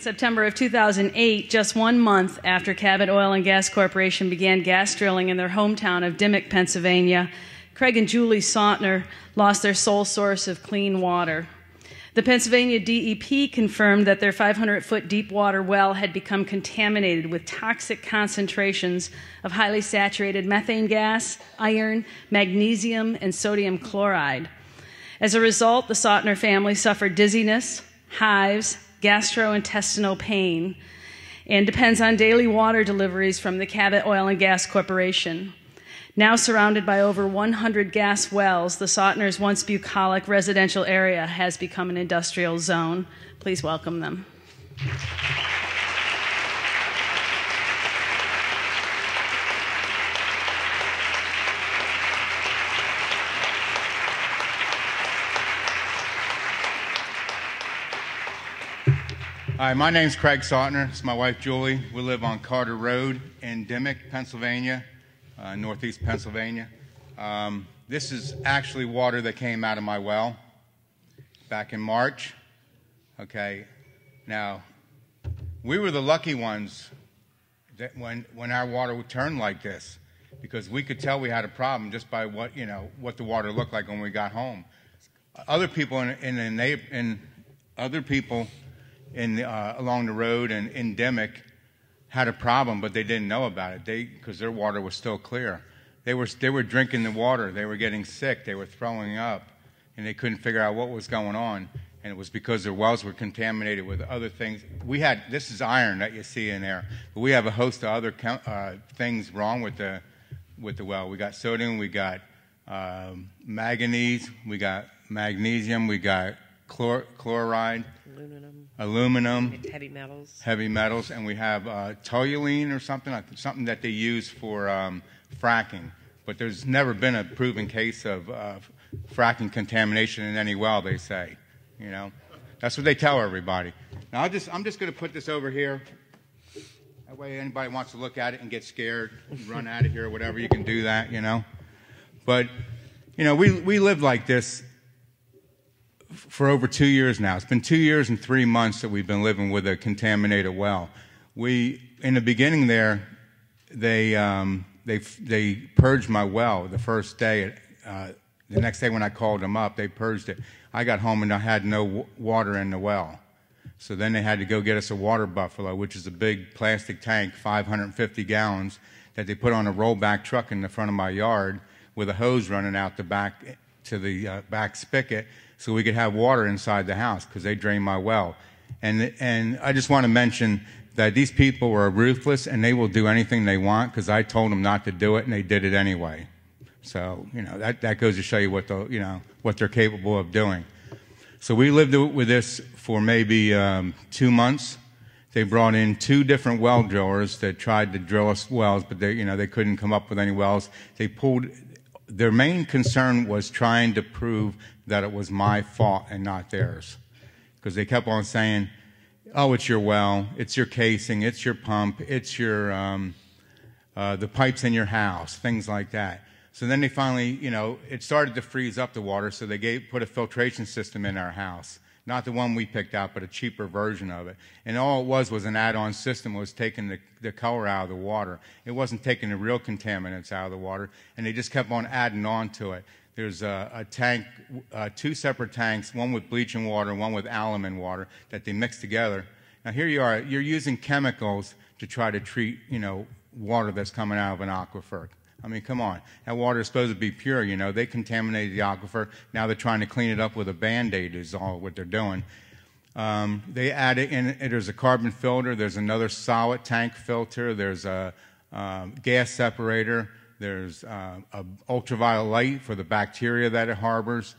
September of 2008, just 1 month after Cabot Oil and Gas Corporation began gas drilling in their hometown of Dimock, Pennsylvania, Craig and Julie Sautner lost their sole source of clean water. The Pennsylvania DEP confirmed that their 500-foot deep water well had become contaminated with toxic concentrations of highly saturated methane gas, iron, magnesium, and sodium chloride. As a result, the Sautner family suffered dizziness, hives, gastrointestinal pain, and depends on daily water deliveries from the Cabot Oil and Gas Corporation. Now surrounded by over 100 gas wells, the Sautners' once bucolic residential area has become an industrial zone. Please welcome them. Hi, my name's Craig Sautner. It's my wife, Julie. We live on Carter Road in Dimock, Pennsylvania, northeast Pennsylvania. This is actually water that came out of my well back in March. Okay, now, we were the lucky ones that when our water would turn like this, because we could tell we had a problem just by what the water looked like when we got home. Other people along the road and in Dimock had a problem, but they didn't know about it because their water was still clear. They were drinking the water. They were getting sick. They were throwing up, and they couldn't figure out what was going on. And it was because their wells were contaminated with other things. This is iron that you see in there, but we have a host of other things wrong with the well. We got sodium, we got manganese, we got magnesium, we got chloride, aluminum, heavy metals, and we have toluene or something that they use for fracking. But there's never been a proven case of fracking contamination in any well, they say. That's what they tell everybody. Now I'm just going to put this over here. That way anybody wants to look at it and get scared, run out of here or whatever, you can do that, But, we lived like this for over 2 years now. It's been 2 years and 3 months that we've been living with a contaminated well. In the beginning there, they purged my well the first day. The next day when I called them up, they purged it. I got home and I had no water in the well. So then they had to go get us a water buffalo, which is a big plastic tank, 550 gallons, that they put on a rollback truck in the front of my yard with a hose running out the back to the back spigot, so we could have water inside the house because they drained my well. And I just want to mention that these people were ruthless and they will do anything they want because I told them not to do it and they did it anyway. So, that goes to show you what they're capable of doing. So we lived with this for maybe 2 months. They brought in 2 different well drillers that tried to drill us wells, but they couldn't come up with any wells. Their main concern was trying to prove that it was my fault and not theirs. Because they kept on saying, oh, it's your well, it's your casing, it's your pump, it's your the pipes in your house, things like that. So then they finally, it started to freeze up the water, so they put a filtration system in our house. Not the one we picked out, but a cheaper version of it. And all it was an add-on system. It was taking the color out of the water. It wasn't taking the real contaminants out of the water, and they just kept on adding on to it. There's a tank, 2 separate tanks, one with bleaching water and one with alum water that they mix together. Now here you are, you're using chemicals to try to treat, water that's coming out of an aquifer. I mean, come on. That water is supposed to be pure, They contaminated the aquifer. Now they're trying to clean it up with a Band-Aid is all what they're doing. They added in, there's a carbon filter. There's another solid tank filter. There's a gas separator. There's a ultraviolet light for the bacteria that it harbors.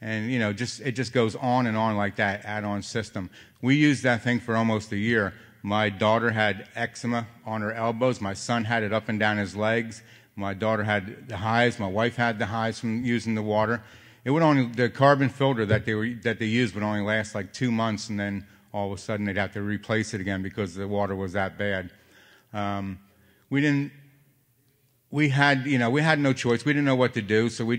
And, it just goes on and on like that add-on system. We used that thing for almost a year. My daughter had eczema on her elbows. My son had it up and down his legs. My daughter had the hives. My wife had the hives from using the water. The carbon filter that they used would only last like 2 months, and then all of a sudden they'd have to replace it again because the water was that bad. We had no choice. We didn't know what to do, so we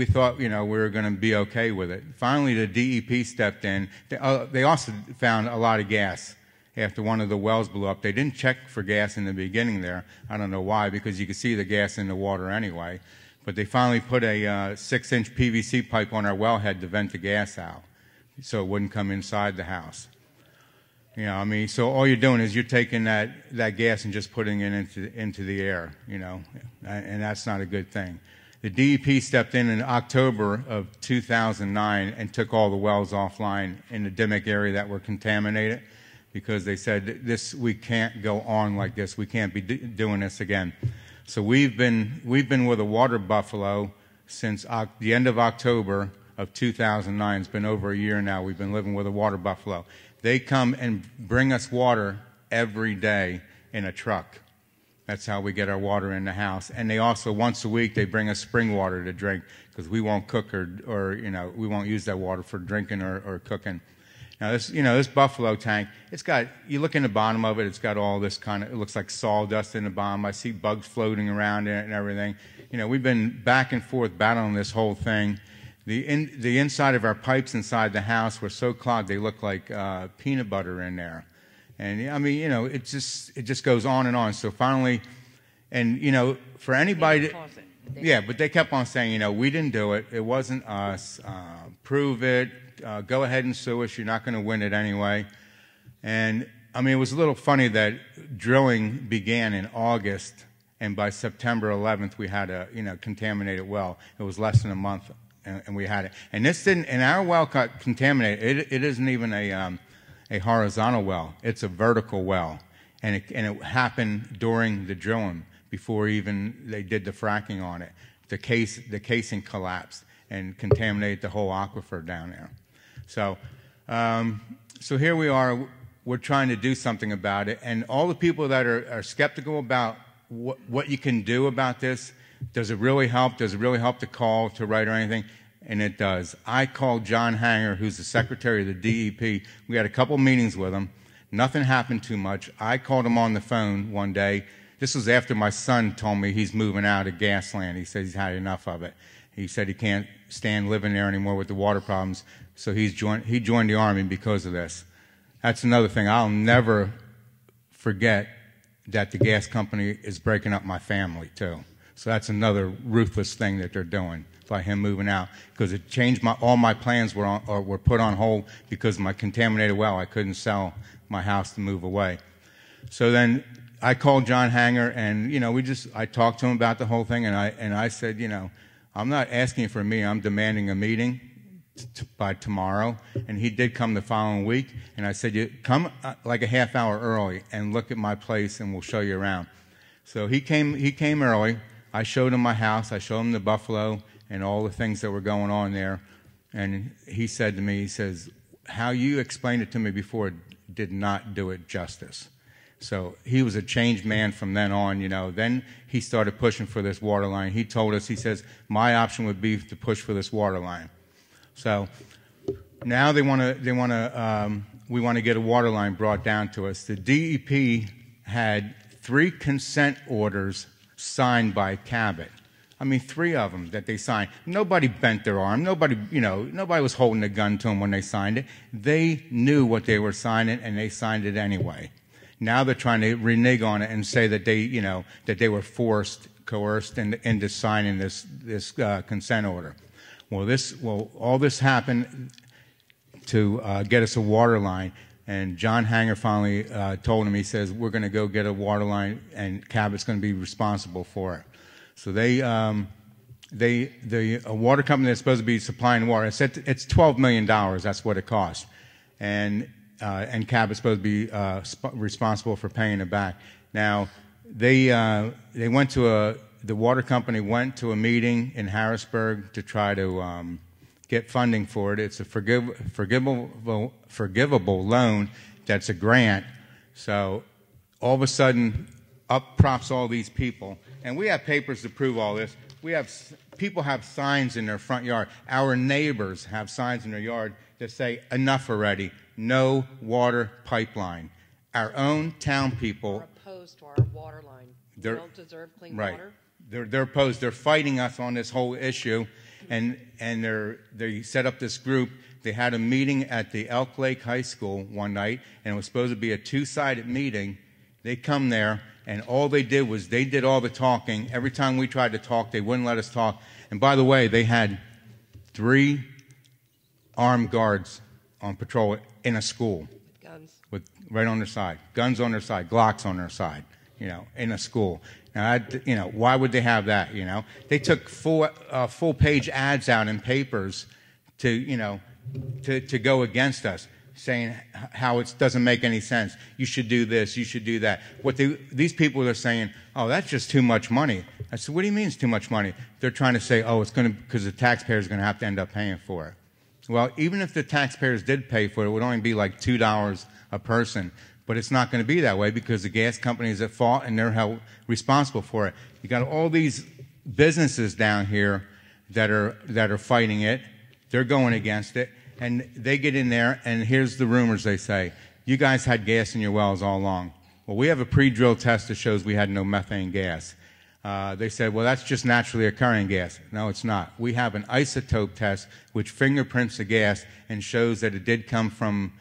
thought, we were going to be okay with it. Finally, the DEP stepped in. They also found a lot of gas, after one of the wells blew up. They didn't check for gas in the beginning there. I don't know why, because you could see the gas in the water anyway. But they finally put a 6-inch PVC pipe on our wellhead to vent the gas out so it wouldn't come inside the house. You know, I mean, so all you're doing is you're taking that gas and just putting it into the air, you know, and that's not a good thing. The DEP stepped in October of 2009 and took all the wells offline in the Dimock area that were contaminated because they said we can't go on like this. We can't be doing this again. So we've been with a water buffalo since the end of October of 2009. It's been over a year now. We've been living with a water buffalo. They come and bring us water every day in a truck. That's how we get our water in the house. And they also, once a week, they bring us spring water to drink because we won't cook or you know, we won't use that water for drinking or cooking. Now this buffalo tank, it's got, you look in the bottom of it, it's got all this kind of, it looks like sawdust in the bottom. I see bugs floating around in it and everything. You know, we've been back and forth battling this whole thing. The inside of our pipes inside the house were so clogged they look like peanut butter in there. And I mean, you know, it just goes on and on. So finally, and you know, for anybody, yeah, but they kept on saying, you know, we didn't do it. It wasn't us. Prove it. Go ahead and sue us. You're not going to win it anyway. And I mean, it was a little funny that drilling began in August, and by September 11th, we had a contaminated well. It was less than a month, and we had it. And this didn't. And our well got contaminated. It isn't even a horizontal well. It's a vertical well, and it happened during the drilling before even they did the fracking on it. The casing collapsed and contaminated the whole aquifer down there. So, so here we are. We're trying to do something about it, and all the people that are skeptical about what you can do about this, does it really help? Does it really help to call, to write, or anything? And it does. I called John Hanger, who's the secretary of the DEP. We had a couple meetings with him. Nothing happened too much. I called him on the phone one day. This was after my son told me he's moving out of Gasland. He said he's had enough of it. He said he can't stand living there anymore with the water problems. So he joined the Army because of this. That's another thing. I'll never forget that the gas company is breaking up my family, too. So that's another ruthless thing that they're doing by him moving out, because it changed all my plans were put on hold because of my contaminated well. I couldn't sell my house to move away. So then I called John Hanger, and I talked to him about the whole thing, and I said, I'm not asking for me. I'm demanding a meeting by tomorrow. And he did come the following week, and I said, you come like a half hour early and look at my place, and we'll show you around. So he came early. I showed him my house. I showed him the buffalo and all the things that were going on there. And he said to me, he says, how you explained it to me before did not do it justice. So he was a changed man from then on, Then he started pushing for this water line. He told us, he says, my option would be to push for this water line. So now we want to get a water line brought down to us. The DEP had 3 consent orders signed by Cabot. I mean, 3 of them that they signed. Nobody bent their arm. Nobody was holding a gun to them when they signed it. They knew what they were signing, and they signed it anyway. Now they're trying to renege on it and say that they were coerced into signing this consent order. All this happened to get us a water line, and John Hanger finally told him. He says, "We're going to go get a water line, and Cabot's going to be responsible for it." So a water company that's supposed to be supplying water, it's $12 million. That's what it costs, and Cabot's supposed to be responsible for paying it back. Now, the water company went to a meeting in Harrisburg to try to get funding for it. It's a forgivable loan that's a grant. So all of a sudden, up props all these people. And we have papers to prove all this. People have signs in their front yard. Our neighbors have signs in their yard that say, enough already. No water pipeline. Our own town people are opposed to our water line. They don't deserve clean water. They're opposed. They're fighting us on this whole issue. and they set up this group. They had a meeting at the Elk Lake High School one night, and it was supposed to be a two-sided meeting. They come there, and all they did was they did all the talking. Every time we tried to talk, they wouldn't let us talk. And by the way, they had 3 armed guards on patrol in a school. Guns. Right on their side. Guns on their side. Glocks on their side, in a school. Now, why would they have that, They took full-page ads out in papers to go against us, saying how it doesn't make any sense. You should do this, you should do that. These people are saying, oh, that's just too much money. I said, what do you mean it's too much money? They're trying to say, oh, it's going to, because the taxpayer's going to have to end up paying for it. Well, even if the taxpayers did pay for it, it would only be like $2 a person. But it's not going to be that way because the gas company is at fault and they're held responsible for it. You got all these businesses down here that are fighting it. They're going against it. And they get in there, and here's the rumors they say. You guys had gas in your wells all along. Well, we have a pre-drill test that shows we had no methane gas. They said, well, that's just naturally occurring gas. No, it's not. We have an isotope test which fingerprints the gas and shows that it did come from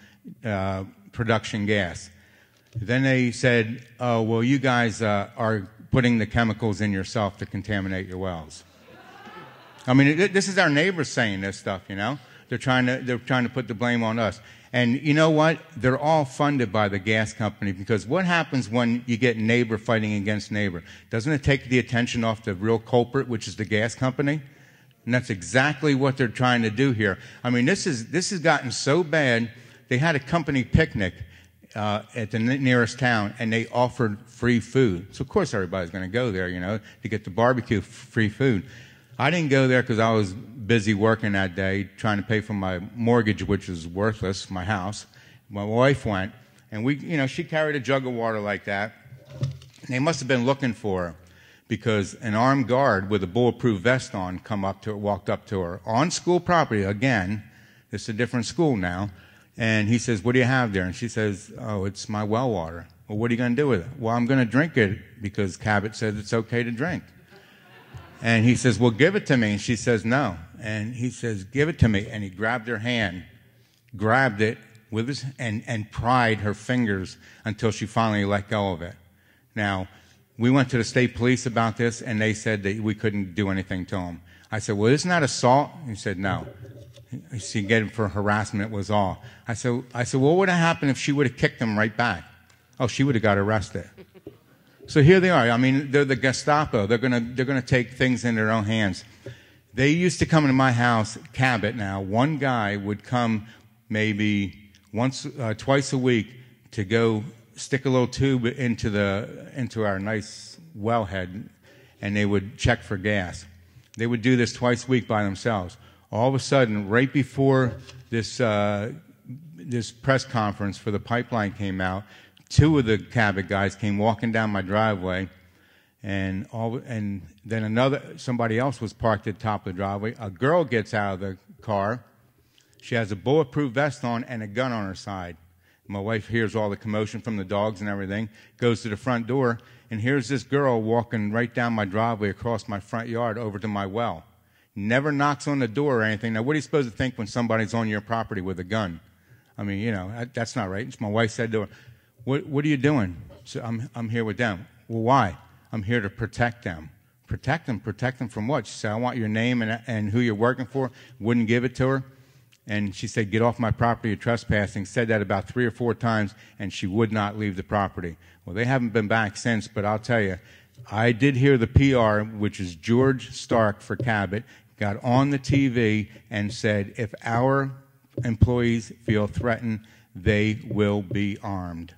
production gas. Then they said, oh, well, you guys are putting the chemicals in yourself to contaminate your wells. I mean, this is our neighbors saying this stuff, They're trying to put the blame on us. And you know what? They're all funded by the gas company, because what happens when you get neighbor fighting against neighbor? Doesn't it take the attention off the real culprit, which is the gas company? And that's exactly what they're trying to do here. I mean, this has gotten so bad. They had a company picnic at the nearest town, and they offered free food. So of course everybody's going to go there, to get the barbecue free food. I didn't go there because I was busy working that day trying to pay for my mortgage, which is worthless, my house. My wife went, and she carried a jug of water like that. They must have been looking for her, because an armed guard with a bulletproof vest on walked up to her on school property. Again, it's a different school now. And he says, what do you have there? And she says, oh, it's my well water. Well, what are you going to do with it? Well, I'm going to drink it because Cabot said it's okay to drink. And he says, well, give it to me. And she says, no. And he says, give it to me. And he grabbed her hand, grabbed it with his, and pried her fingers until she finally let go of it. Now, we went to the state police about this, and they said that we couldn't do anything to him. I said, well, isn't that assault? He said, no. She get him for harassment was all. I said, well, what would have happened if she would have kicked him right back? Oh, she would have got arrested. So here they are. I mean, they're the Gestapo. They're gonna take things in their own hands. They used to come into my house, Cabot now. One guy would come maybe twice a week to go stick a little tube into our nice wellhead, and they would check for gas. They would do this twice a week by themselves. All of a sudden, right before this press conference for the pipeline came out, 2 of the Cabot guys came walking down my driveway, and then somebody else was parked at the top of the driveway. A girl gets out of the car. She has a bulletproof vest on and a gun on her side. My wife hears all the commotion from the dogs and everything, goes to the front door, and here's this girl walking right down my driveway across my front yard over to my well. Never knocks on the door or anything. Now, what are you supposed to think when somebody's on your property with a gun? I mean, that's not right. My wife said to her, what are you doing? So I'm here with them. Well, why? I'm here to protect them. Protect them? Protect them from what? She said, I want your name and who you're working for. Wouldn't give it to her. And she said, get off my property, you're trespassing. Said that about 3 or 4 times, and she would not leave the property. Well, they haven't been back since, but I'll tell you, I did hear the PR, which is George Stark for Cabot, got on the TV and said, if our employees feel threatened, they will be armed.